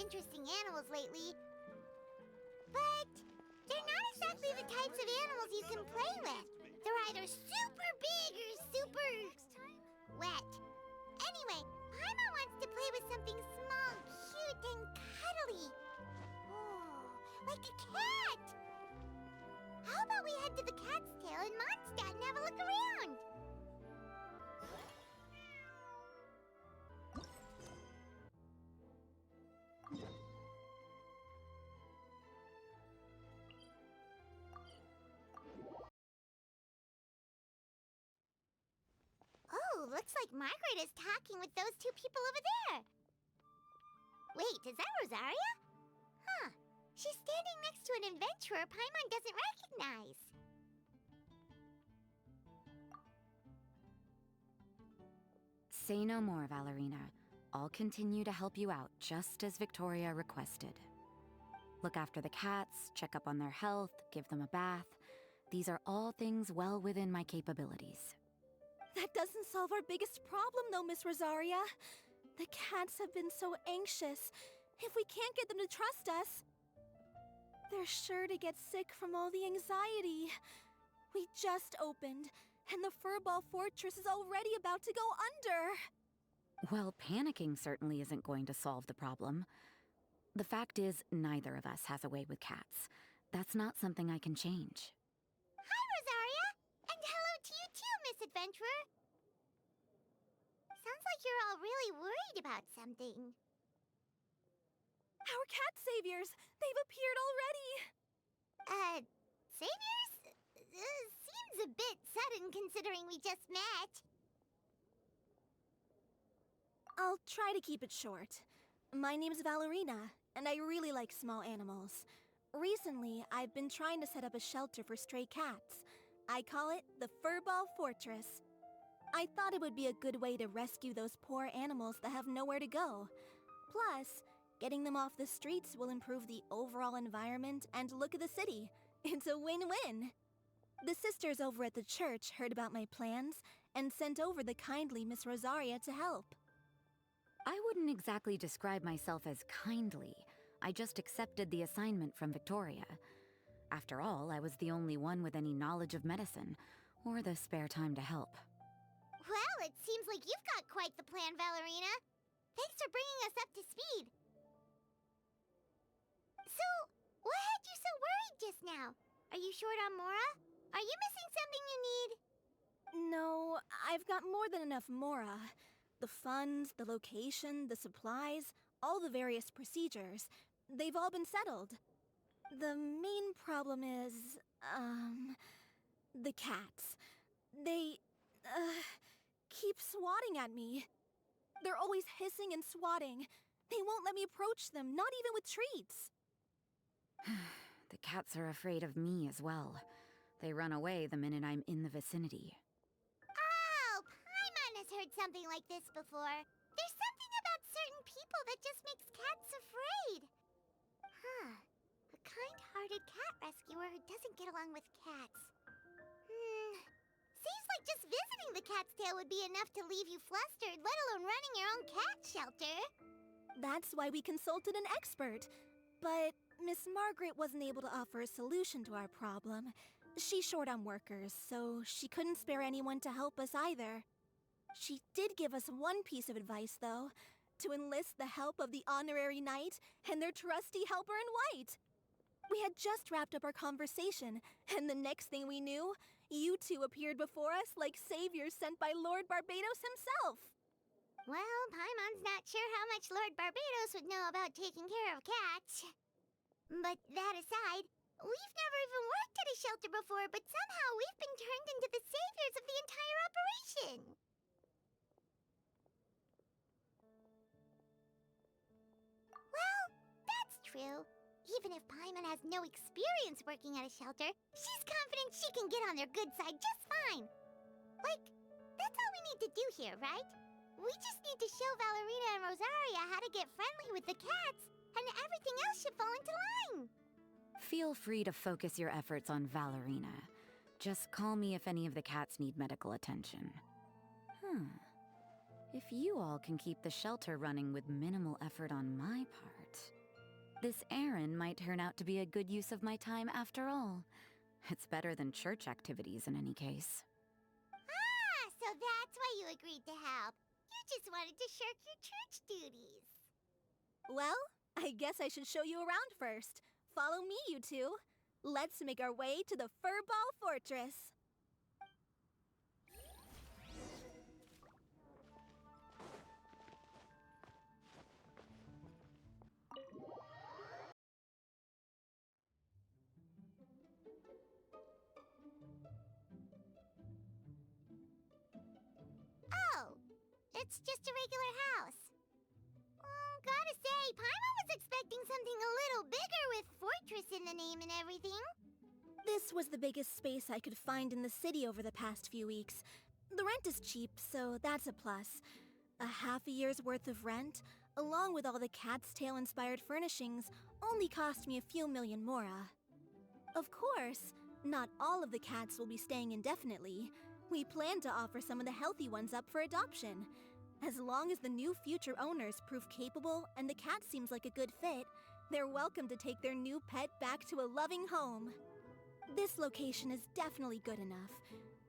interesting animals lately. But they're not exactly the types of animals you can play with. They're either super big or super wet. Anyway, Paimon wants to play with something small, cute, and cuddly. Oh, like a cat. How about we head to the Cat's Tail in Mondstadt and have a look around? Oh, looks like Margaret is talking with those two people over there. Wait, is that Rosaria? Huh. She's standing next to an adventurer Paimon doesn't recognize. Say no more, Valerina. I'll continue to help you out, just as Victoria requested. Look after the cats, check up on their health, give them a bath. These are all things well within my capabilities. That doesn't solve our biggest problem, though, Miss Rosaria. The cats have been so anxious. If we can't get them to trust us, they're sure to get sick from all the anxiety. We just opened, and the Furball fortress is already about to go under. Well, panicking certainly isn't going to solve the problem. The fact is, neither of us has a way with cats. That's not something I can change. Hi, Rosaria! And hello to you too, Miss Adventurer! Sounds like you're all really worried about something. Our cat saviors! They've appeared already! Saviors? Seems a bit sudden considering we just met. I'll try to keep it short. My name's Valerina, and I really like small animals. Recently, I've been trying to set up a shelter for stray cats. I call it the Furball Fortress. I thought it would be a good way to rescue those poor animals that have nowhere to go. Plus, getting them off the streets will improve the overall environment and look of the city. It's a win-win. The sisters over at the church heard about my plans and sent over the kindly Miss Rosaria to help. I wouldn't exactly describe myself as kindly. I just accepted the assignment from Victoria. After all, I was the only one with any knowledge of medicine, or the spare time to help. Well, it seems like you've got quite the plan, Valerina. Thanks for bringing us up to speed. So, what had you so worried just now? Are you short on Mora? Are you missing something you need? No, I've got more than enough Mora. The funds, the location, the supplies, all the various procedures. They've all been settled. The main problem is, the cats. They, keep swatting at me. They're always hissing and swatting. They won't let me approach them, not even with treats. The cats are afraid of me as well. They run away the minute I'm in the vicinity. Oh, Paimon has heard something like this before. There's something about certain people that just makes cats afraid. Huh. A kind-hearted cat rescuer who doesn't get along with cats. Seems like just visiting the Cat's Tail would be enough to leave you flustered, let alone running your own cat shelter. That's why we consulted an expert. But Miss Margaret wasn't able to offer a solution to our problem. She's short on workers, so she couldn't spare anyone to help us either. She did give us one piece of advice, though, to enlist the help of the Honorary Knight and their trusty helper in white. We had just wrapped up our conversation, and the next thing we knew, you two appeared before us like saviors sent by Lord Barbados himself. Well, Paimon's not sure how much Lord Barbados would know about taking care of cats. But that aside, we've never even worked at a shelter before, but somehow we've been turned into the saviors of the entire operation. Well, that's true. Even if Paimon has no experience working at a shelter, she's confident she can get on their good side just fine. Like, that's all we need to do here, right? We just need to show Valerina and Rosaria how to get friendly with the cats, and everything else should fall into line. Feel free to focus your efforts on Valerina. Just call me if any of the cats need medical attention. If you all can keep the shelter running with minimal effort on my part... This errand might turn out to be a good use of my time after all. It's better than church activities in any case. Ah, so that's why you agreed to help. You just wanted to shirk your church duties. Well, I guess I should show you around first. Follow me, you two. Let's make our way to the Furball Fortress. Oh, it's just a regular house. Gotta say, Paimon was expecting something a little bigger with fortress in the name and everything. This was the biggest space I could find in the city over the past few weeks. The rent is cheap, so that's a plus. A half a year's worth of rent, along with all the Cat's Tail-inspired furnishings, only cost me a few million mora. Of course, not all of the cats will be staying indefinitely. We plan to offer some of the healthy ones up for adoption. As long as the new future owners prove capable and the cat seems like a good fit, they're welcome to take their new pet back to a loving home. This location is definitely good enough.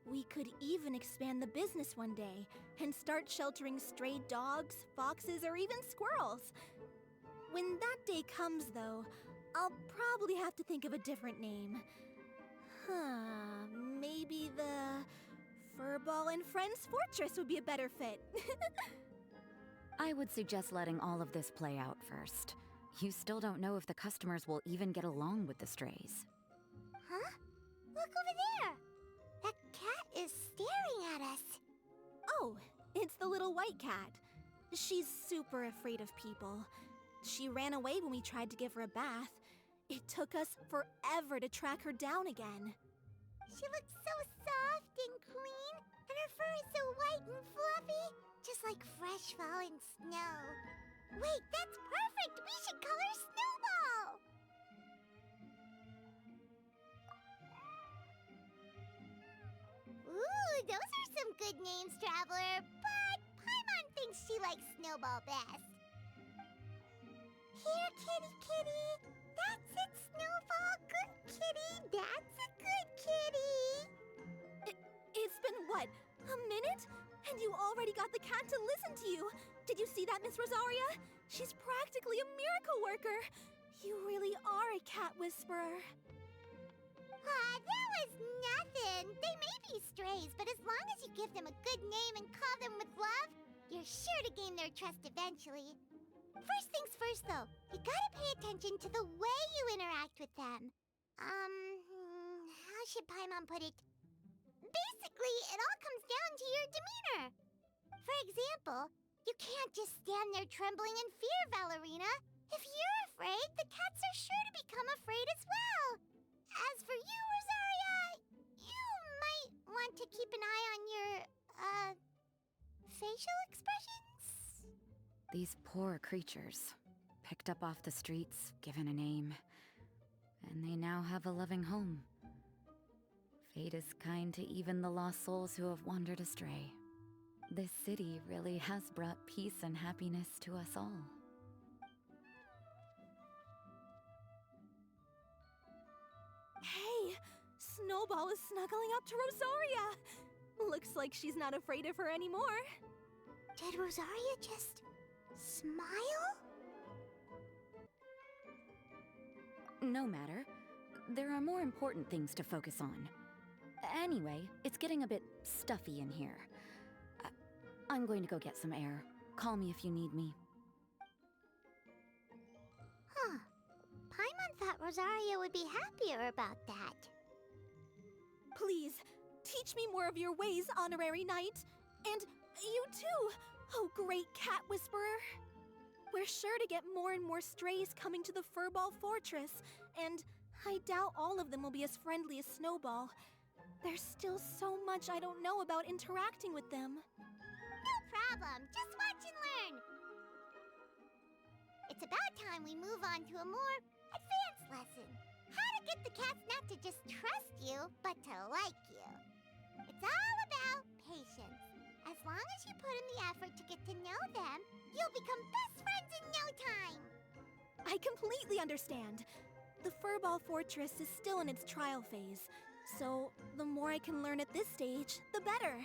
We could even expand the business one day and start sheltering stray dogs, foxes, or even squirrels. When that day comes, though, I'll probably have to think of a different name. Maybe the Furball and Friends Fortress would be a better fit. I would suggest letting all of this play out first. You still don't know if the customers will even get along with the strays. Huh? Look over there! That cat is staring at us. Oh, it's the little white cat. She's super afraid of people. She ran away when we tried to give her a bath. It took us forever to track her down again. She looks so soft and clean, and her fur is so white and fluffy, just like fresh fallen snow. Wait, that's perfect! We should call her Snowball! Ooh, those are some good names, Traveler, but Paimon thinks she likes Snowball best. Here, kitty kitty! That's it, Snowball! Good kitty! That's a good kitty! It's been, what, a minute? And you already got the cat to listen to you! Did you see that, Miss Rosaria? She's practically a miracle worker! You really are a cat whisperer. That was nothing! They may be strays, but as long as you give them a good name and call them with love, you're sure to gain their trust eventually. First things first, though, you gotta pay attention to the way you interact with them. How should Paimon put it? Basically, it all comes down to your demeanor. For example, you can't just stand there trembling in fear, Valerina. If you're afraid, the cats are sure to become afraid as well. As for you, Rosaria, you might want to keep an eye on your, facial expressions? These poor creatures, picked up off the streets, given a name, and they now have a loving home. Fate is kind to even the lost souls who have wandered astray. This city really has brought peace and happiness to us all. Hey, Snowball is snuggling up to Rosaria. Looks like she's not afraid of her anymore. Did Rosaria just smile? No matter. There are more important things to focus on. Anyway, it's getting a bit stuffy in here. I'm going to go get some air. Call me if you need me. Huh. Paimon thought Rosaria would be happier about that. Please, teach me more of your ways, Honorary Knight. And you too, oh great cat whisperer. We're sure to get more and more strays coming to the Furball Fortress, and I doubt all of them will be as friendly as Snowball. There's still so much I don't know about interacting with them. No problem. Just watch and learn. It's about time we move on to a more advanced lesson. How to get the cats not to just trust you, but to like you. It's all about patience. As long as you put in the effort to get to know them, you'll become best friends in no time. I completely understand. The Furball Fortress is still in its trial phase, so the more I can learn at this stage, the better.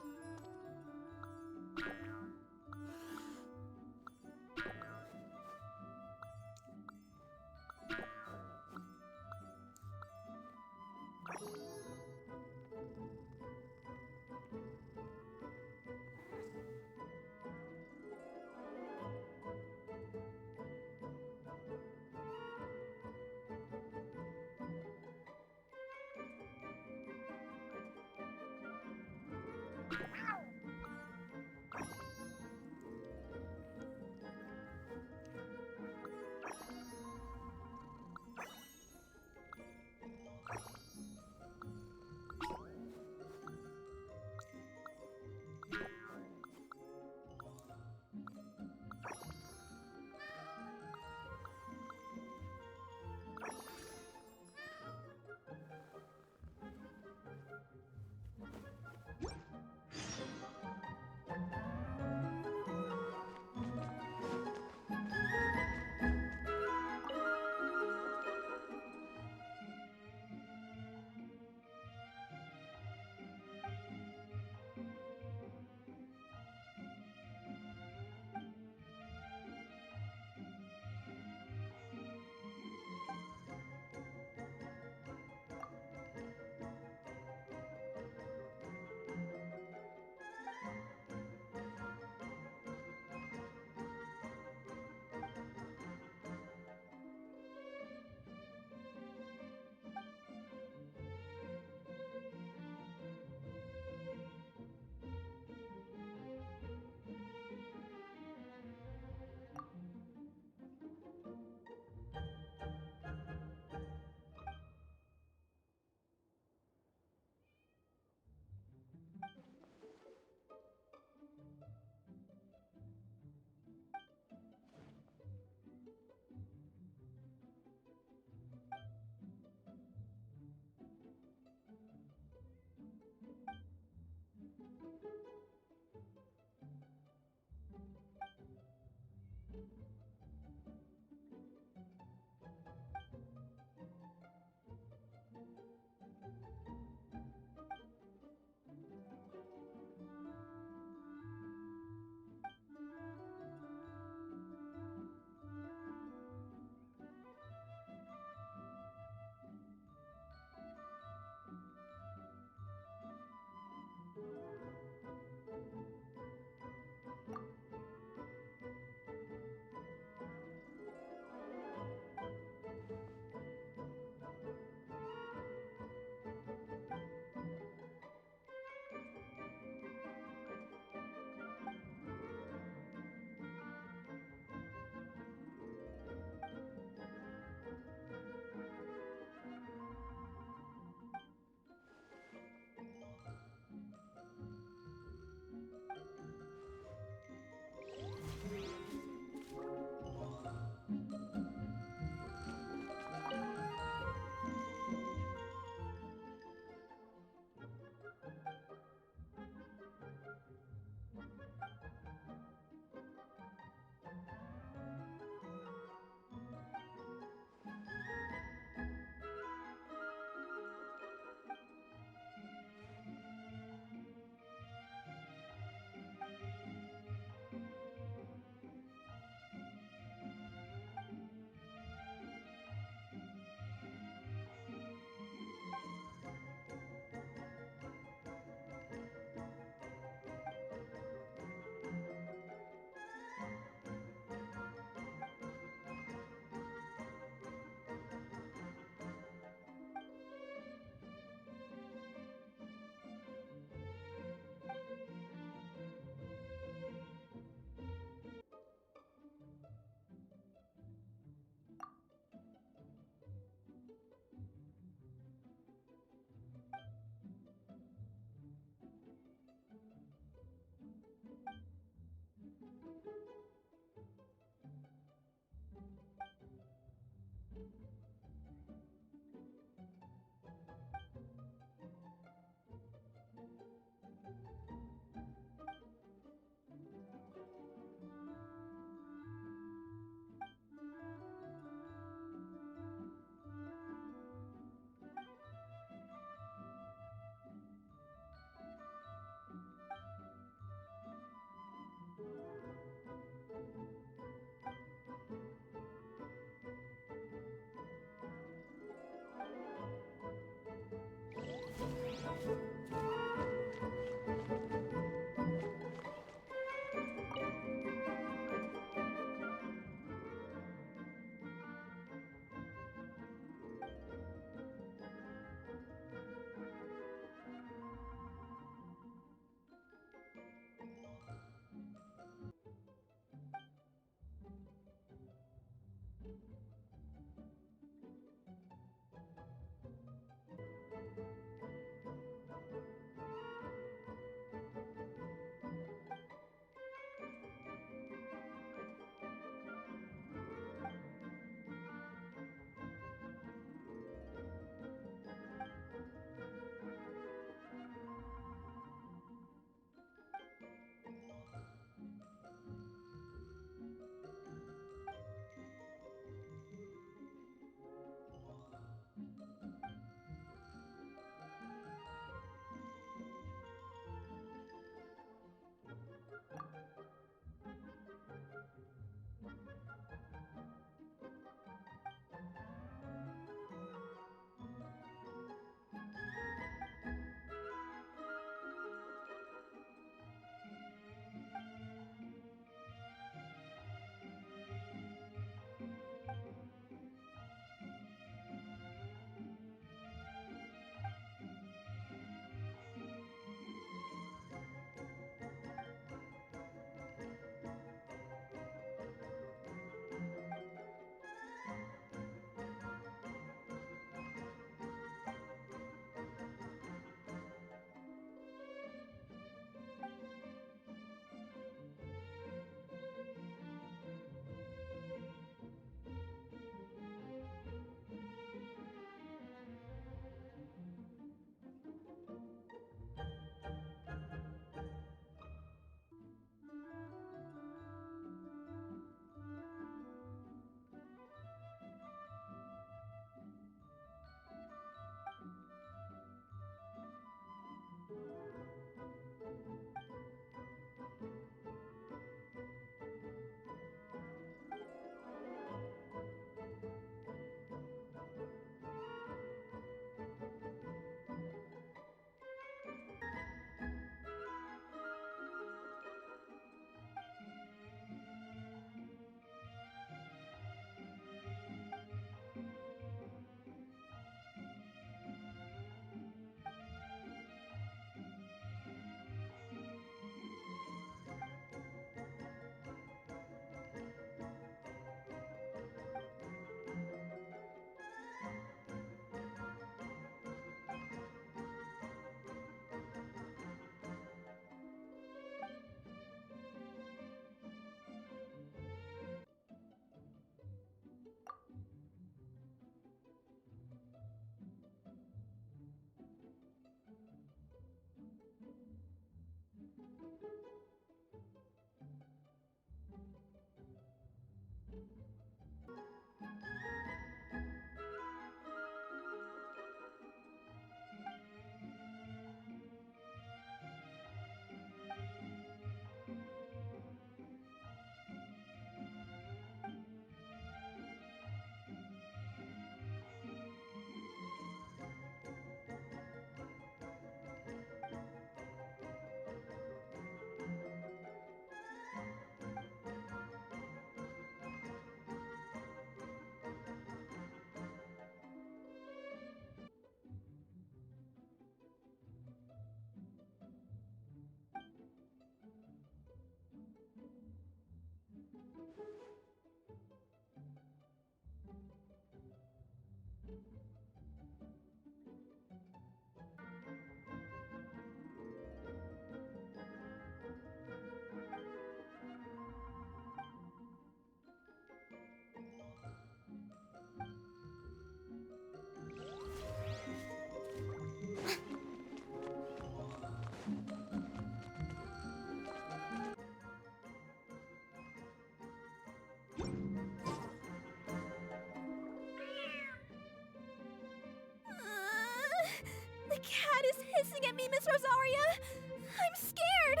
The cat is hissing at me, Miss Rosaria! I'm scared!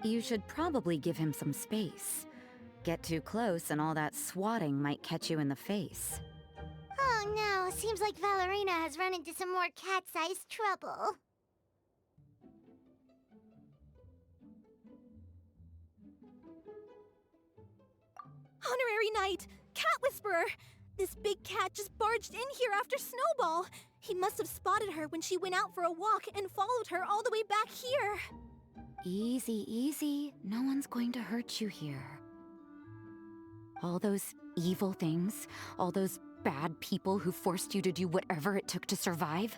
You should probably give him some space. Get too close and all that swatting might catch you in the face. Oh no, seems like Valerina has run into some more cat-sized trouble. Honorary Knight! Cat Whisperer! This big cat just barged in here after Snowball! He must have spotted her when she went out for a walk and followed her all the way back here! Easy, easy. No one's going to hurt you here. All those evil things, all those bad people who forced you to do whatever it took to survive,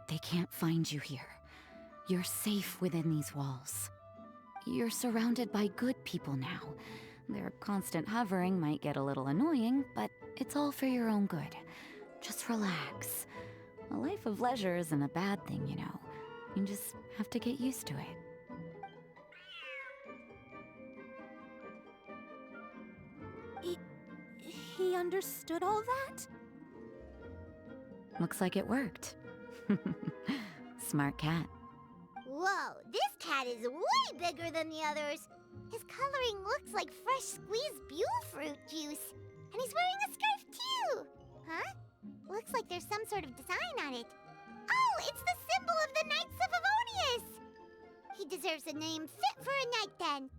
they can't find you here. You're safe within these walls. You're surrounded by good people now. Their constant hovering might get a little annoying, but it's all for your own good. Just relax. A life of leisure isn't a bad thing, you know. You just have to get used to it. He understood all that? Looks like it worked. Smart cat. Whoa, this cat is way bigger than the others. His coloring looks like fresh squeezed Buell fruit juice. And he's wearing a scarf too! Huh? Looks like there's some sort of design on it. Oh, it's the symbol of the Knights of Avonius! He deserves a name fit for a knight then.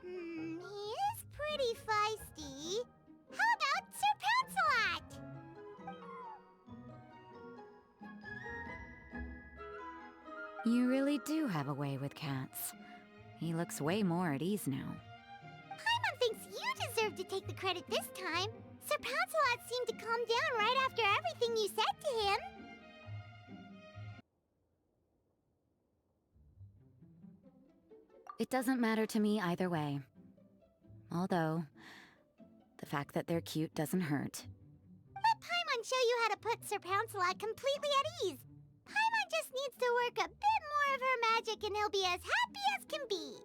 He is pretty feisty. How about Sir Pouncelot? You really do have a way with cats. He looks way more at ease now. Paimon thinks you deserve to take the credit this time. Sir Pouncelot seemed to calm down right after everything you said to him. It doesn't matter to me either way. Although, the fact that they're cute doesn't hurt. Let Paimon show you how to put Sir Pouncelot completely at ease. Paimon just needs to work a bit more of her magic and he'll be as happy as can be.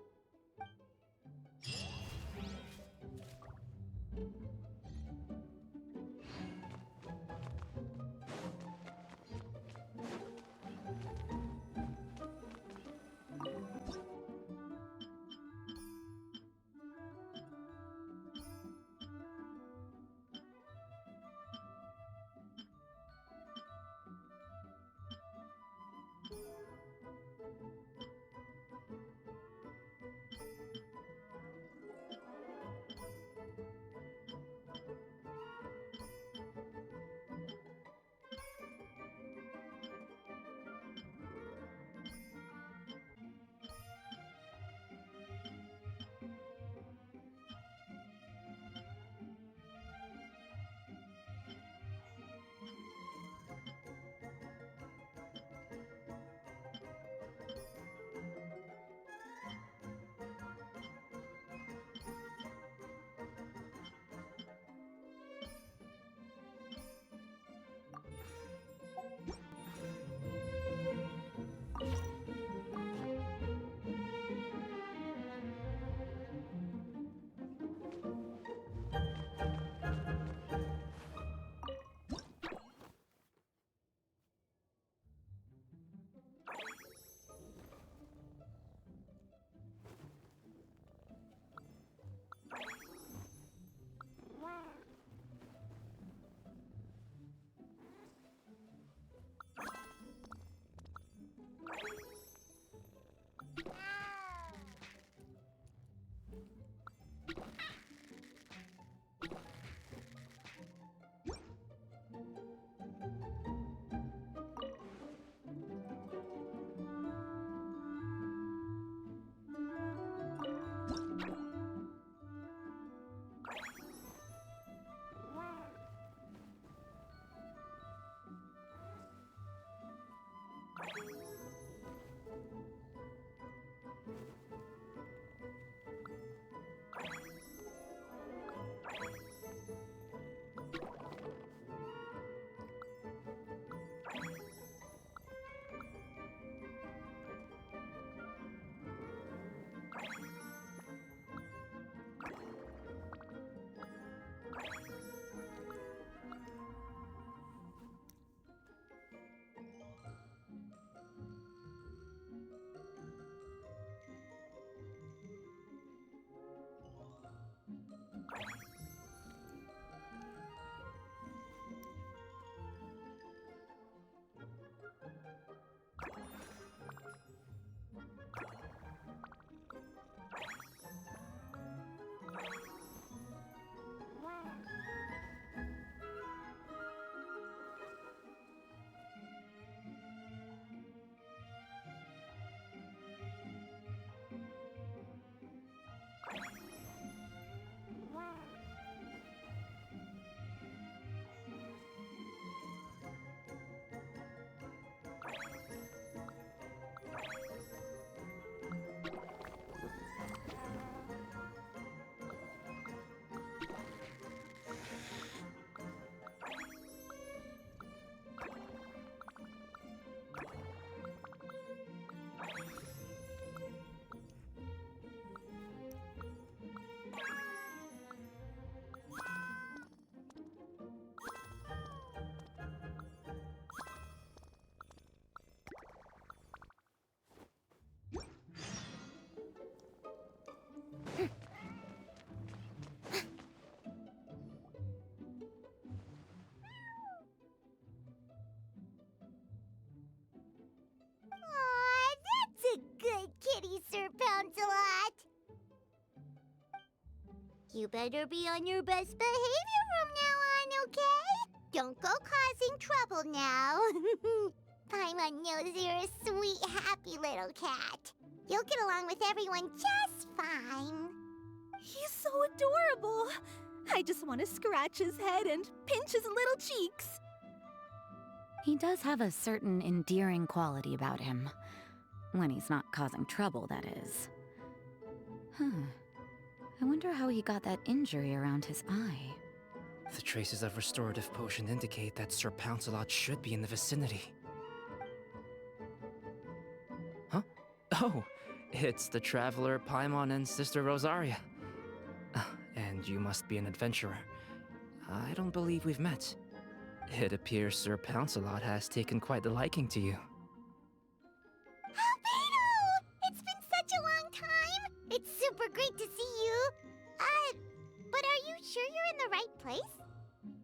Aw, that's a good kitty, Sir Pouncelot. You better be on your best behavior from now on, okay? Don't go causing trouble now. Paimon knows you're a sweet, happy little cat. You'll get along with everyone just fine. He's so adorable. I just want to scratch his head and pinch his little cheeks. He does have a certain endearing quality about him. When he's not causing trouble, that is. I wonder how he got that injury around his eye. The traces of restorative potion indicate that Sir Pouncelot should be in the vicinity. Huh? Oh, it's the traveler Paimon and Sister Rosaria. And you must be an adventurer. I don't believe we've met. It appears Sir Pouncelot has taken quite the liking to you. Albedo! It's been such a long time! It's super great to see you. But are you sure you're in the right place?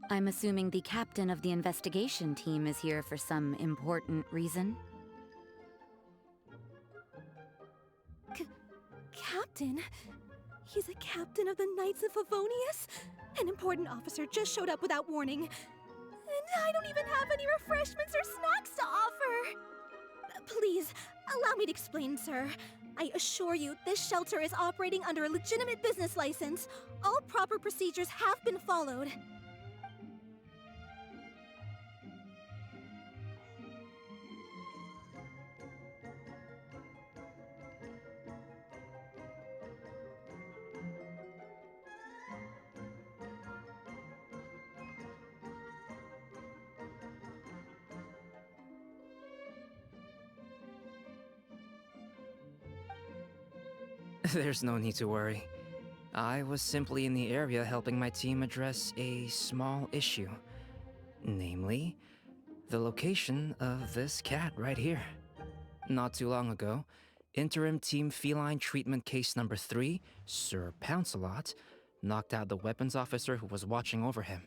I'm assuming the captain of the investigation team is here for some important reason. Captain? He's a captain of the Knights of Favonius? An important officer just showed up without warning. And I don't even have any refreshments or snacks to offer. Please, allow me to explain, sir. I assure you, this shelter is operating under a legitimate business license. All proper procedures have been followed. There's no need to worry. I was simply in the area helping my team address a small issue. Namely, the location of this cat right here. Not too long ago, Interim Team Feline Treatment Case Number 3, Sir Pouncelot, knocked out the weapons officer who was watching over him.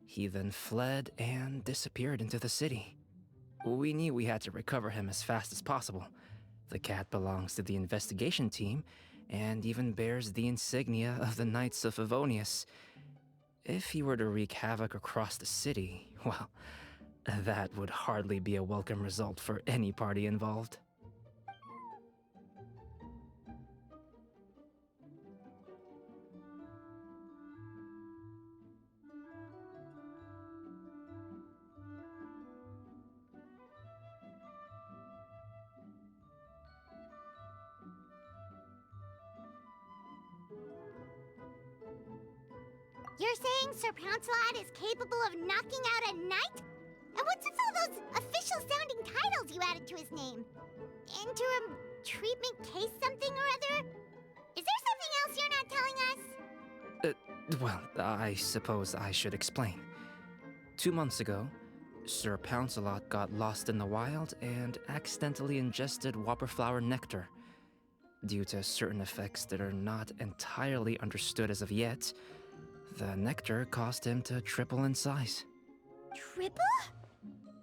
He then fled and disappeared into the city. We knew we had to recover him as fast as possible. The cat belongs to the investigation team, and even bears the insignia of the Knights of Favonius. If he were to wreak havoc across the city, well, that would hardly be a welcome result for any party involved. You're saying Sir Pouncelot is capable of knocking out a knight? And what's with all those official-sounding titles you added to his name? Interim treatment case something or other? Well, I suppose I should explain. 2 months ago, Sir Pouncelot got lost in the wild and accidentally ingested whopperflower nectar. Due to certain effects that are not entirely understood as of yet, the nectar caused him to triple in size. Triple?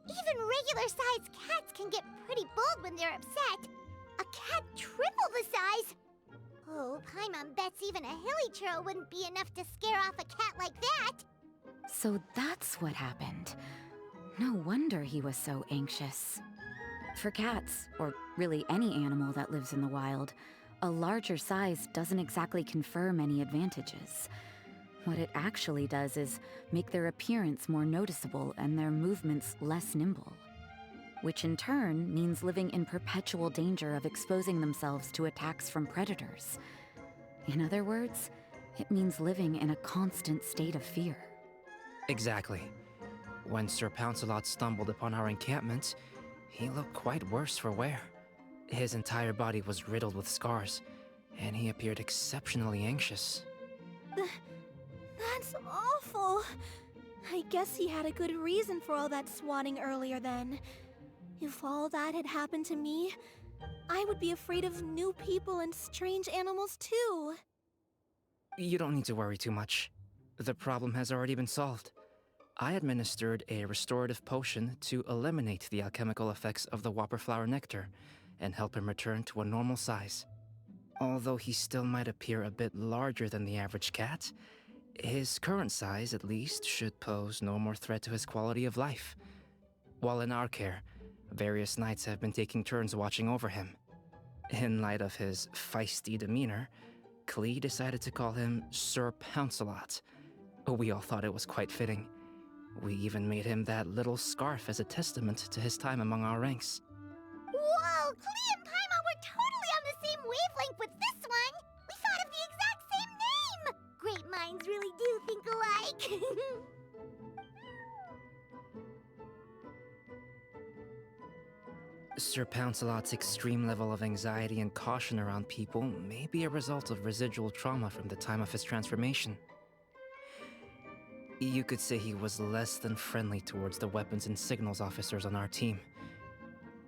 Even regular-sized cats can get pretty bold when they're upset. A cat triple the size? Oh, Paimon bets even a hilly churl wouldn't be enough to scare off a cat like that. So that's what happened. No wonder he was so anxious. For cats, or really any animal that lives in the wild, a larger size doesn't exactly confer many advantages. What it actually does is make their appearance more noticeable and their movements less nimble. Which in turn means living in perpetual danger of exposing themselves to attacks from predators. In other words, it means living in a constant state of fear. Exactly. When Sir Pouncelot stumbled upon our encampment, he looked quite worse for wear. His entire body was riddled with scars, and he appeared exceptionally anxious. That's awful. I guess he had a good reason for all that swatting earlier then. If all that had happened to me, I would be afraid of new people and strange animals too. You don't need to worry too much. The problem has already been solved. I administered a restorative potion to eliminate the alchemical effects of the whopperflower nectar and help him return to a normal size. Although he still might appear a bit larger than the average cat, his current size, at least, should pose no more threat to his quality of life. While in our care, various knights have been taking turns watching over him. In light of his feisty demeanor, Klee decided to call him Sir Pouncelot. We all thought it was quite fitting. We even made him that little scarf as a testament to his time among our ranks. Whoa, Klee and Paimon were totally on the same wavelength with this one. We thought of the exact same name. Great minds really do think alike. Sir Pouncelot's extreme level of anxiety and caution around people may be a result of residual trauma from the time of his transformation. You could say he was less than friendly towards the weapons and signals officers on our team.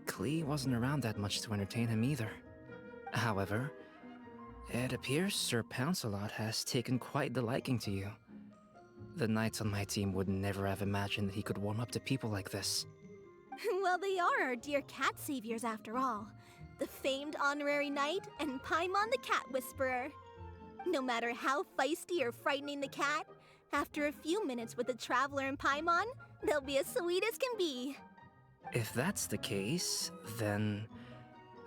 Klee wasn't around that much to entertain him either. However, it appears Sir Pouncelot has taken quite the liking to you. The knights on my team would never have imagined that he could warm up to people like this. Well, they are our dear cat saviors after all. The famed honorary knight and Paimon the cat whisperer. No matter how feisty or frightening the cat, after a few minutes with the traveler and Paimon, they'll be as sweet as can be. If that's the case, then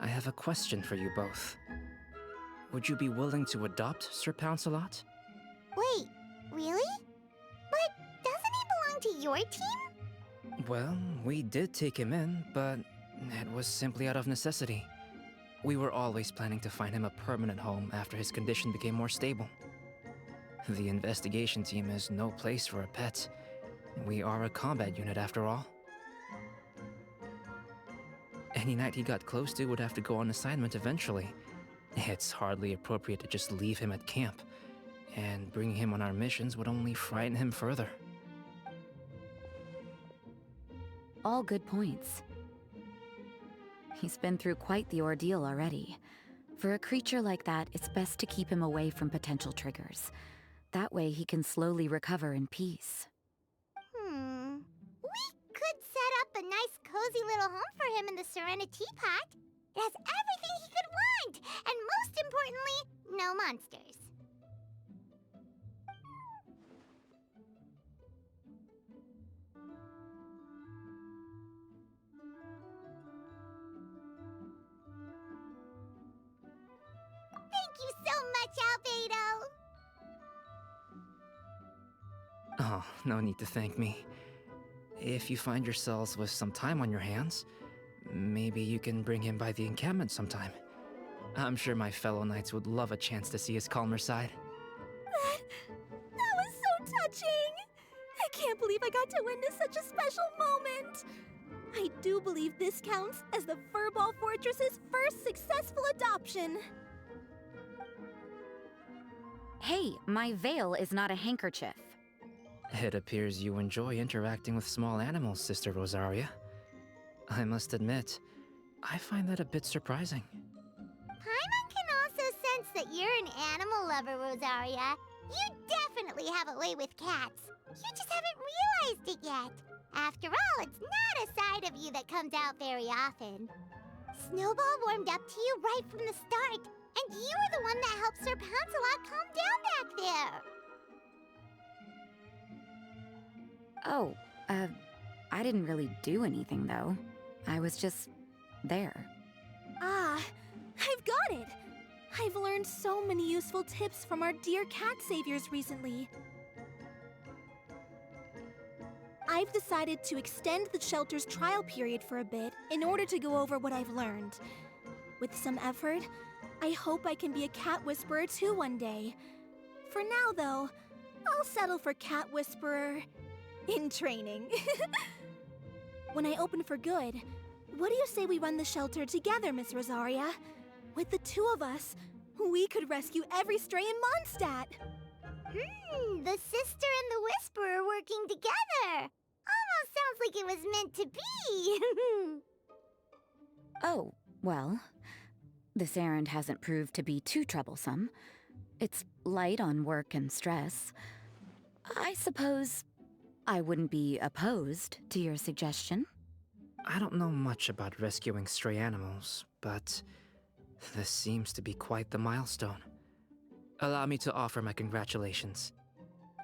I have a question for you both. Would you be willing to adopt Sir Pouncelot? Wait, really? But doesn't he belong to your team? Well, we did take him in, but it was simply out of necessity. We were always planning to find him a permanent home after his condition became more stable. The investigation team is no place for a pet. We are a combat unit after all. Any knight he got close to would have to go on assignment eventually. It's hardly appropriate to just leave him at camp, and bringing him on our missions would only frighten him further. All good points. He's been through quite the ordeal already. For a creature like that, it's best to keep him away from potential triggers. That way he can slowly recover in peace. We could set up a nice cozy little home for him in the Serenitea Pot. It has everything he could want, and most importantly, no monsters. Thank you so much, Albedo! Oh, no need to thank me. If you find yourselves with some time on your hands, maybe you can bring him by the encampment sometime. I'm sure my fellow knights would love a chance to see his calmer side. That was so touching! I can't believe I got to witness such a special moment! I do believe this counts as the Furball Fortress's first successful adoption. Hey, my veil is not a handkerchief. It appears you enjoy interacting with small animals, Sister Rosaria. I must admit, I find that a bit surprising. Paimon can also sense that you're an animal lover, Rosaria. You definitely have a way with cats. You just haven't realized it yet. After all, it's not a side of you that comes out very often. Snowball warmed up to you right from the start, and you were the one that helped Sir Pouncelot calm down back there. Oh, I didn't really do anything, though. I was just there. Ah, I've got it! I've learned so many useful tips from our dear cat saviors recently. I've decided to extend the shelter's trial period for a bit in order to go over what I've learned. With some effort, I hope I can be a cat whisperer too one day. For now, though, I'll settle for cat whisperer in training. When I open for good, what do you say we run the shelter together, Miss Rosaria? With the two of us, we could rescue every stray in Mondstadt. The sister and the whisperer working together. Almost sounds like it was meant to be. Oh, well, this errand hasn't proved to be too troublesome. It's light on work and stress. I suppose I wouldn't be opposed to your suggestion. I don't know much about rescuing stray animals, but this seems to be quite the milestone. Allow me to offer my congratulations.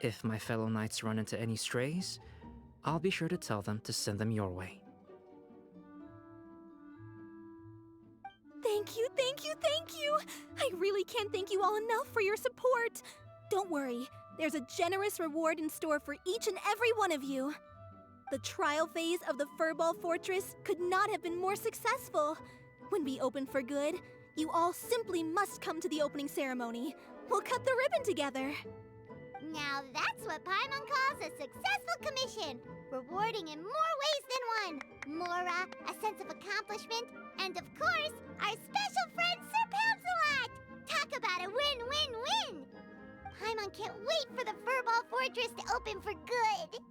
If my fellow knights run into any strays, I'll be sure to tell them to send them your way. Thank you, thank you, thank you! I really can't thank you all enough for your support. Don't worry, there's a generous reward in store for each and every one of you. The trial phase of the Furball Fortress could not have been more successful. When we open for good, you all simply must come to the opening ceremony. We'll cut the ribbon together. Now that's what Paimon calls a successful commission, rewarding in more ways than one. Mora, a sense of accomplishment, and of course, our special friend Sir Pouncelot! Talk about a win-win-win! Paimon can't wait for the Furball Fortress to open for good.